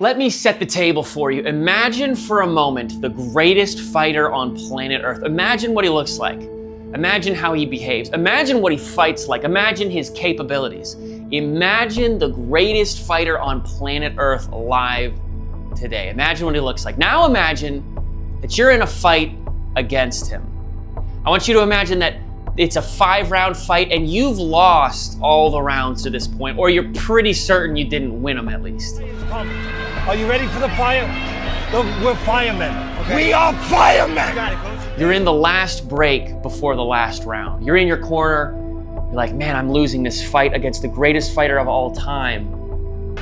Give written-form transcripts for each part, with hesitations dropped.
Let me set the table for you. Imagine for a moment the greatest fighter on planet Earth. Imagine what he looks like. Imagine how he behaves. Imagine what he fights like. Imagine his capabilities. Imagine the greatest fighter on planet Earth alive today. Imagine what he looks like. Now imagine that you're in a fight against him. I want you to imagine that it's a 5-round fight and you've lost all the rounds to this point, or you're pretty certain you didn't win them at least. Are you ready for the fire? Look, we're firemen. Okay. We are firemen! You got it, Coach. You're in the last break before the last round. You're in your corner. You're like, man, I'm losing this fight against the greatest fighter of all time.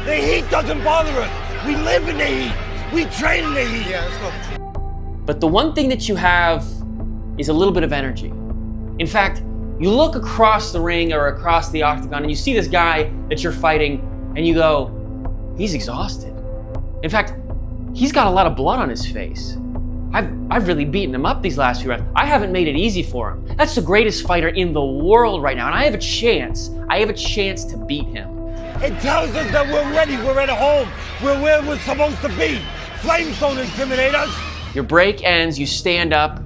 The heat doesn't bother us. We live in the heat. We train in the heat. Yeah, let's go. But the one thing that you have is a little bit of energy. In fact, you look across the ring or across the octagon and you see this guy that you're fighting and you go, he's exhausted. In fact, he's got a lot of blood on his face. I've really beaten him up these last few rounds. I haven't made it easy for him. That's the greatest fighter in the world right now, and I have a chance. I have a chance to beat him. It tells us that we're ready. We're at home. We're where we're supposed to be. Flames don't intimidate us. Your break ends, you stand up,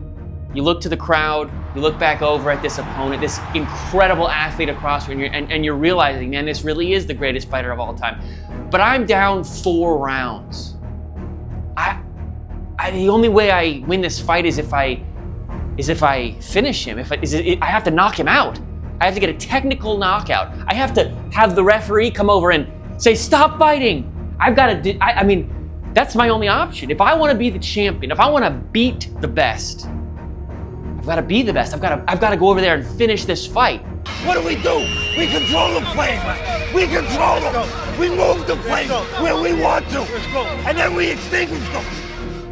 you look to the crowd, you look back over at this opponent, this incredible athlete across from you, and you're realizing, man, this really is the greatest fighter of all time. But I'm down 4 rounds. The only way I win this fight is if I finish him. I have to knock him out. I have to get a technical knockout. I have to have the referee come over and say, stop fighting. I mean, that's my only option. If I want to be the champion, if I want to beat the best, I've got to be the best. I've got to go over there and finish this fight. What do? We control the flame. We control them. We move the flame where we want to. And then we extinguish them.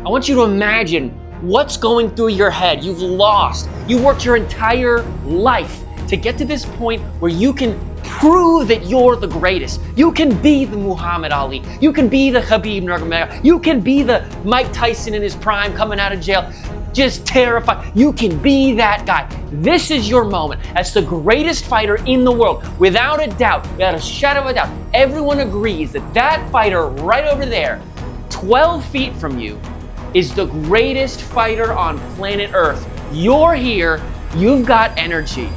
I want you to imagine what's going through your head. You've lost. You worked your entire life to get to this point where you can prove that you're the greatest. You can be the Muhammad Ali. You can be the Khabib Nurmagomedov. You can be the Mike Tyson in his prime coming out of jail. Just terrified. You can be that guy. This is your moment as the greatest fighter in the world. Without a doubt, without a shadow of a doubt, everyone agrees that that fighter right over there, 12 feet from you, is the greatest fighter on planet Earth. You're here. You've got energy.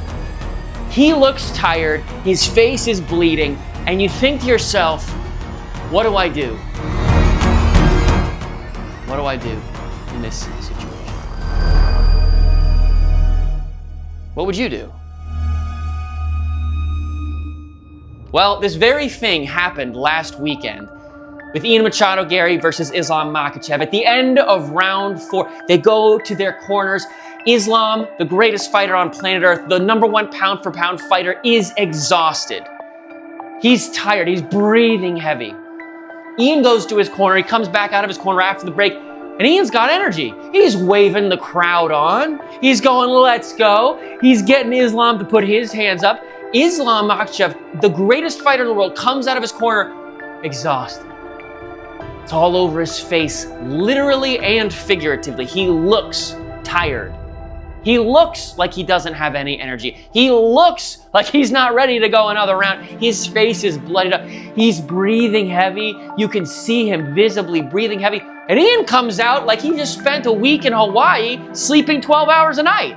He looks tired. His face is bleeding. And you think to yourself, what do I do? What do I do in this situation? What would you do? Well, this very thing happened last weekend with Ian Machado Gary versus Islam Makhachev. At the end of round 4, they go to their corners. Islam, the greatest fighter on planet Earth, the #1 pound for pound fighter, is exhausted. He's tired, he's breathing heavy. Ian goes to his corner, he comes back out of his corner after the break, and Ian's got energy. He's waving the crowd on. He's going, let's go. He's getting Islam to put his hands up. Islam Makhachev, the greatest fighter in the world, comes out of his corner exhausted. It's all over his face, literally and figuratively. He looks tired. He looks like he doesn't have any energy. He looks like he's not ready to go another round. His face is bloodied up. He's breathing heavy. You can see him visibly breathing heavy. And Ian comes out like he just spent a week in Hawaii sleeping 12 hours a night.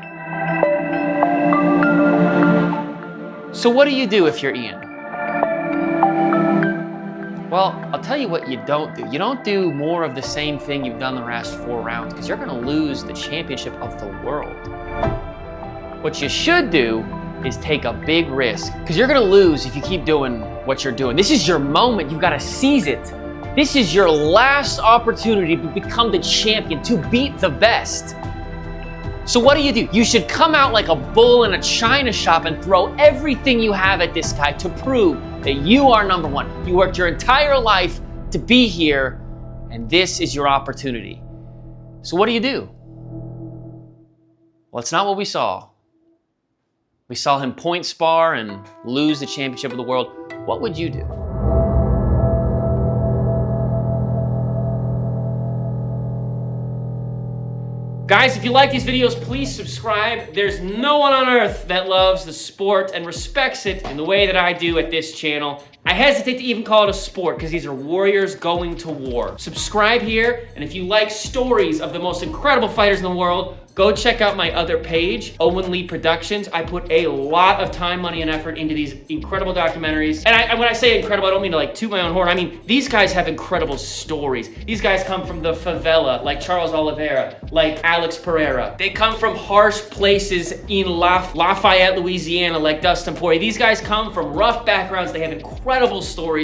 So what do you do if you're Ian? Well, I'll tell you what you don't do. You don't do more of the same thing you've done the last 4 rounds, because you're going to lose the championship of the world. What you should do is take a big risk, because you're going to lose if you keep doing what you're doing. This is your moment. You've got to seize it. This is your last opportunity to become the champion, to beat the best. So what do? You should come out like a bull in a china shop and throw everything you have at this guy to prove that you are #1. You worked your entire life to be here, and this is your opportunity. So what do? Well, it's not what we saw. We saw him point spar and lose the championship of the world. What would you do? Guys, if you like these videos, please subscribe. There's no one on earth that loves the sport and respects it in the way that I do at this channel. I hesitate to even call it a sport because these are warriors going to war. Subscribe here, and if you like stories of the most incredible fighters in the world, go check out my other page, Owen Lee Productions. I put a lot of time, money, and effort into these incredible documentaries. And when I say incredible, I don't mean to like toot my own horn. I mean, these guys have incredible stories. These guys come from the favela, like Charles Oliveira, like Alex Pereira. They come from harsh places in Lafayette, Louisiana, like Dustin Poirier. These guys come from rough backgrounds. They have incredible stories.